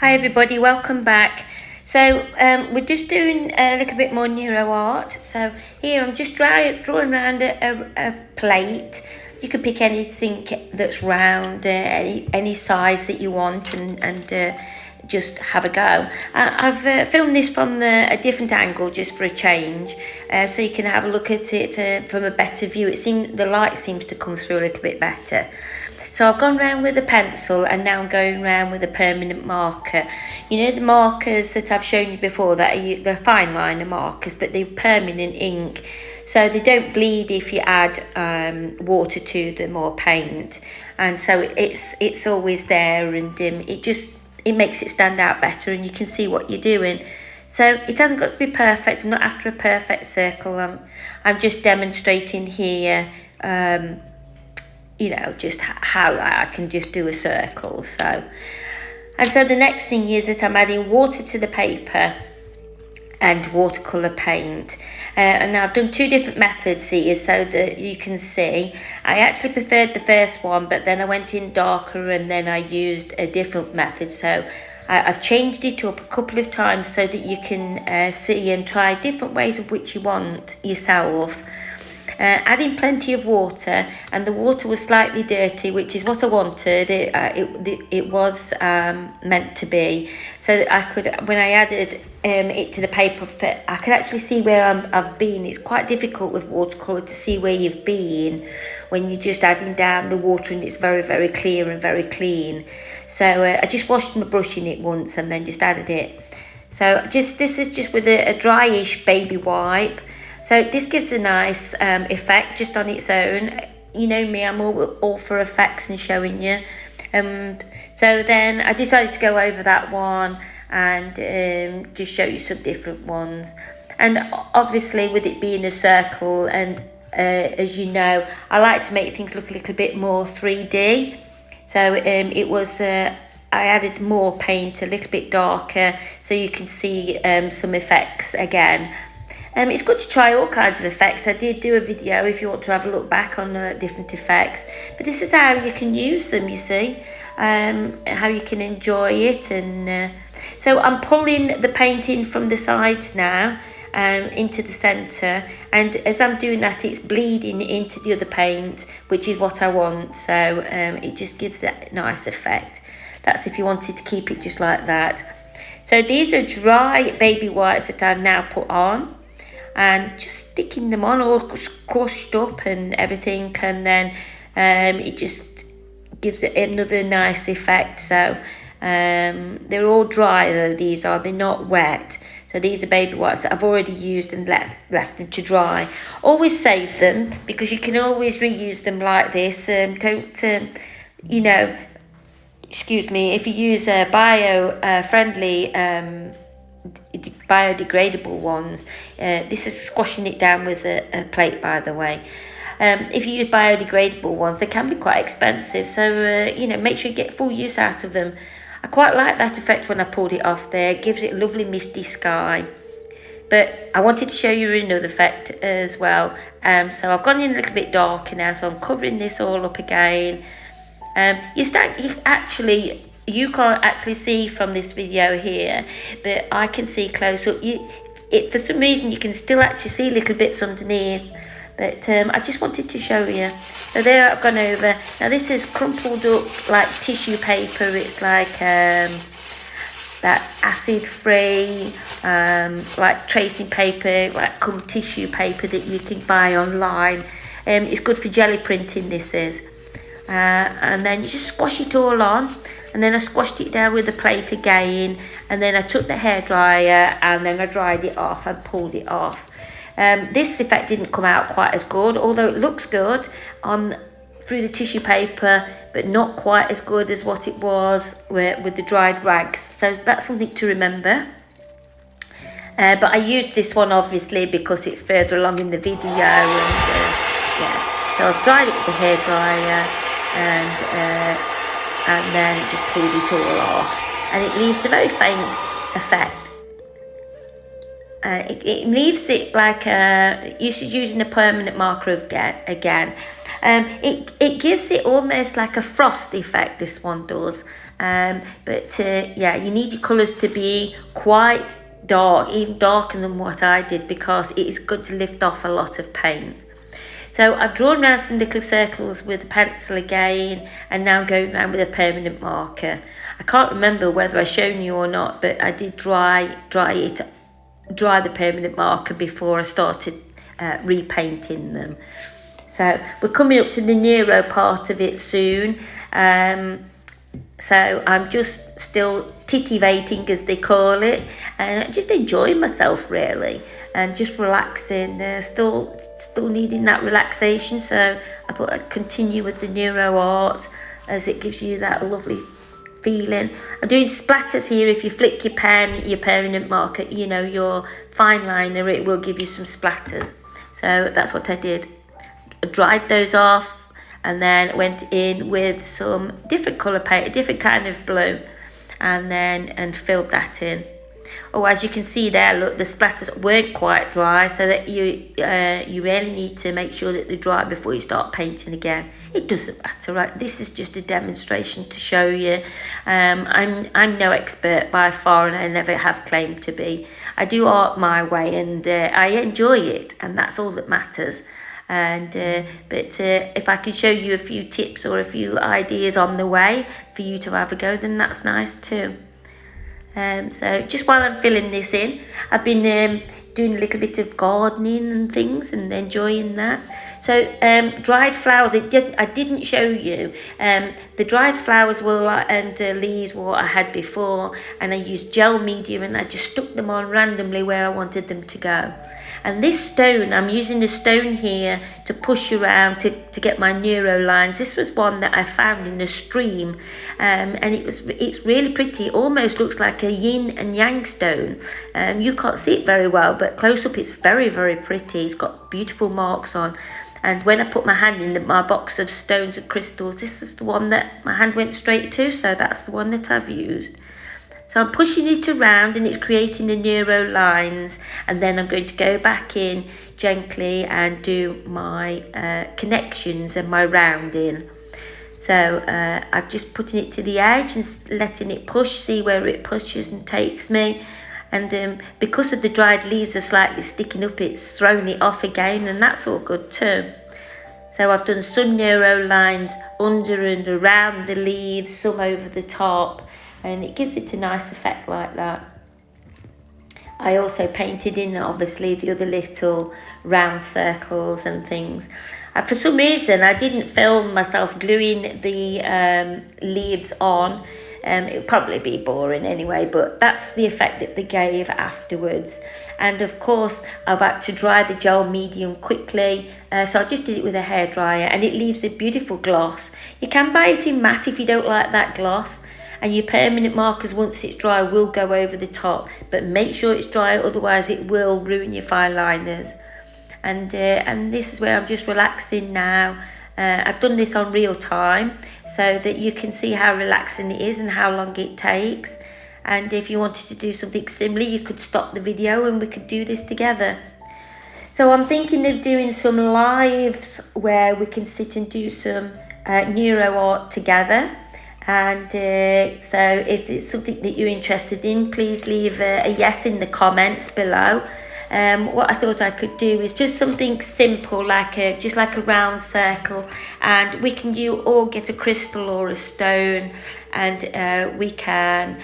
Hi everybody, welcome back. So we're just doing a little bit more Neuro Art. So here I'm just drawing around a plate. You can pick anything that's round, any size that you want, and just have a go. I've filmed this from a different angle just for a change, so you can have a look at it from a better view. The light seems to come through a little bit better. So I've gone round with a pencil and now I'm going round with a permanent marker. You know the markers that I've shown you before, they're fine liner markers, but they're permanent ink. So they don't bleed if you add water to them or paint. And so it's always there, and it makes it stand out better and you can see what you're doing. So it hasn't got to be perfect. I'm not after a perfect circle. I'm just demonstrating here just how I can just do a circle. So the next thing is that I'm adding water to the paper and watercolour paint. And I've done two different methods here so that you can see. I actually preferred the first one, but then I went in darker and then I used a different method. So I've changed it up a couple of times so that you can see and try different ways of which you want yourself. Adding plenty of water, and the water was slightly dirty, which is what I wanted. It was meant to be, so that I could, when I added it to the paper, I could actually see where I've been. It's quite difficult with watercolour to see where you've been when you're just adding down the water and it's very, very clear and very clean. So I just washed my brush in it once and then just added it. So this is just with a dryish baby wipe. So this gives a nice effect just on its own. You know me, I'm all for effects and showing you. So then I decided to go over that one and just show you some different ones. And obviously with it being a circle, and as you know, I like to make things look a little bit more 3D. So I added more paint, a little bit darker, so you can see some effects again. It's good to try all kinds of effects. I did do a video if you want to have a look back on different effects. But this is how you can use them, you see. How you can enjoy it. And so I'm pulling the paint in from the sides now into the centre. And as I'm doing that, it's bleeding into the other paint, which is what I want. So it just gives that nice effect. That's if you wanted to keep it just like that. So these are dry baby wipes that I've now put on. And just sticking them on all crushed up and everything, and then it just gives it another nice effect. So they're all dry though, they're not wet. So these are baby wipes that I've already used and left them to dry. Always save them because you can always reuse them like this. Excuse me, if you use a bio-friendly biodegradable ones, this is squashing it down with a plate, by the way. If you use biodegradable ones, they can be quite expensive, so make sure you get full use out of them. I quite like that effect when I pulled it off there. It gives it a lovely misty sky. But I wanted to show you another effect as well. So I've gone in a little bit darker now, so I'm covering this all up again. You can't actually see from this video here, but I can see close up. For some reason you can still actually see little bits underneath, but I just wanted to show you. So there I've gone over. Now this is crumpled up like tissue paper. It's like that acid free like tracing paper, like tissue paper that you can buy online. It's good for jelly printing, this is. And then you just squash it all on. And then I squashed it down with a plate again, and then I took the hairdryer and then I dried it off and pulled it off. This effect didn't come out quite as good, although it looks good through the tissue paper, but not quite as good as what it was with the dried rags. So that's something to remember. But I used this one obviously because it's further along in the video, and so I've dried it with the hairdryer and then just pulled it all off, and it leaves a very faint effect. It leaves it like using a permanent marker again. It gives it almost like a frost effect, this one does, Yeah, you need your colours to be quite dark, even darker than what I did, because it is good to lift off a lot of paint. So I've drawn around some little circles with a pencil again, and now I'm going around with a permanent marker. I can't remember whether I've shown you or not, but I did dry the permanent marker before I started repainting them. So we're coming up to the Neuro part of it soon. So I'm just still titivating, as they call it, and just enjoying myself really, and just relaxing. Still needing that relaxation, so I thought I'd continue with the Neuro Art, as it gives you that lovely feeling. I'm doing splatters here. If you flick your pen, your permanent marker, you know, your fine liner, it will give you some splatters. So that's what I did. I dried those off, and then went in with some different colour paint, a different kind of blue, and filled that in. Oh, as you can see there, look, the splatters weren't quite dry, so that you really need to make sure that they're dry before you start painting again. It doesn't matter, right? This is just a demonstration to show you. I'm no expert by far, and I never have claimed to be. I do art my way, and I enjoy it, and that's all that matters. But if I can show you a few tips or a few ideas on the way for you to have a go, then that's nice too. So just while I'm filling this in, I've been doing a little bit of gardening and things, and enjoying that. So dried flowers, I didn't show you. The dried flowers and leaves were what I had before, and I used gel medium, and I just stuck them on randomly where I wanted them to go. And this stone, I'm using the stone here to push around to get my Neuro lines. This was one that I found in the stream, and it's really pretty. It almost looks like a yin and yang stone. You can't see it very well, but close up it's very, very pretty. It's got beautiful marks on. And when I put my hand in my box of stones and crystals, this is the one that my hand went straight to, so that's the one that I've used. So I'm pushing it around, and it's creating the Neuro lines, and then I'm going to go back in gently and do my connections and my rounding. So I'm just putting it to the edge and letting it push, see where it pushes and takes me. And because of the dried leaves are slightly sticking up, it's thrown it off again, and that's all good too. So I've done some Neuro lines under and around the leaves, some over the top, and it gives it a nice effect like that. I also painted in, obviously, the other little round circles and things. For some reason, I didn't film myself gluing the leaves on. It would probably be boring anyway, but that's the effect that they gave afterwards. And of course, I've had to dry the gel medium quickly, so I just did it with a hairdryer, and it leaves a beautiful gloss. You can buy it in matte if you don't like that gloss. And your permanent markers, once it's dry, will go over the top, but make sure it's dry, otherwise it will ruin your fine liners. And this is where I'm just relaxing now. I've done this on real time so that you can see how relaxing it is and how long it takes. And if you wanted to do something similar, you could stop the video and we could do this together. So I'm thinking of doing some lives where we can sit and do some Neuro Art together. And so if it's something that you're interested in, please leave a yes in the comments below. What I thought I could do is just something simple, just like a round circle, and we can all get a crystal or a stone, and we can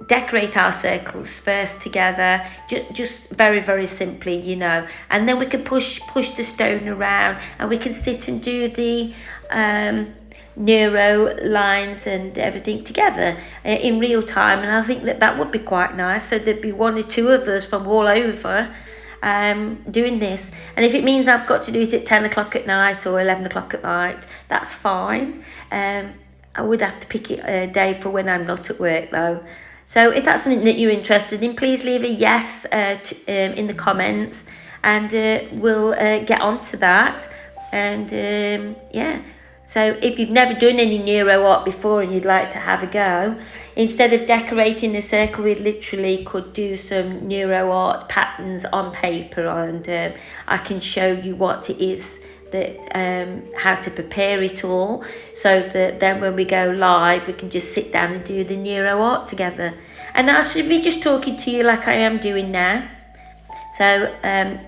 decorate our circles first together, just very, very simply, you know, and then we can push the stone around, and we can sit and do the Neuro lines and everything together in real time. And I think that would be quite nice, so there'd be one or two of us from all over doing this. And if it means I've got to do it at 10 o'clock at night or 11 o'clock at night, that's fine. I would have to pick a day for when I'm not at work though. So if that's something that you're interested in, please leave a yes in the comments, and we'll get on to that. And yeah. So if you've never done any Neuro Art before and you'd like to have a go, instead of decorating the circle, we literally could do some Neuro Art patterns on paper, and I can show you what it is how to prepare it all, so that then when we go live we can just sit down and do the Neuro Art together. And I should be just talking to you like I am doing now, so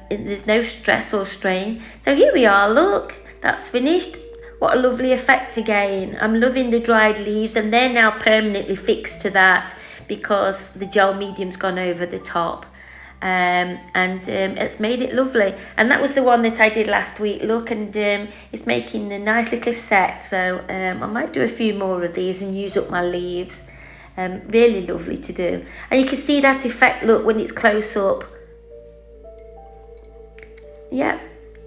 there's no stress or strain. So here we are, look, that's finished. What a lovely effect again. I'm loving the dried leaves, and they're now permanently fixed to that because the gel medium's gone over the top. It's made it lovely. And that was the one that I did last week, look, and it's making a nice little set. So I might do a few more of these and use up my leaves. Really lovely to do. And you can see that effect, look, when it's close up. Yeah,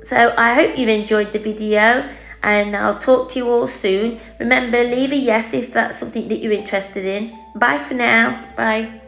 so I hope you've enjoyed the video, and I'll talk to you all soon. Remember, leave a yes if that's something that you're interested in. Bye for now. Bye.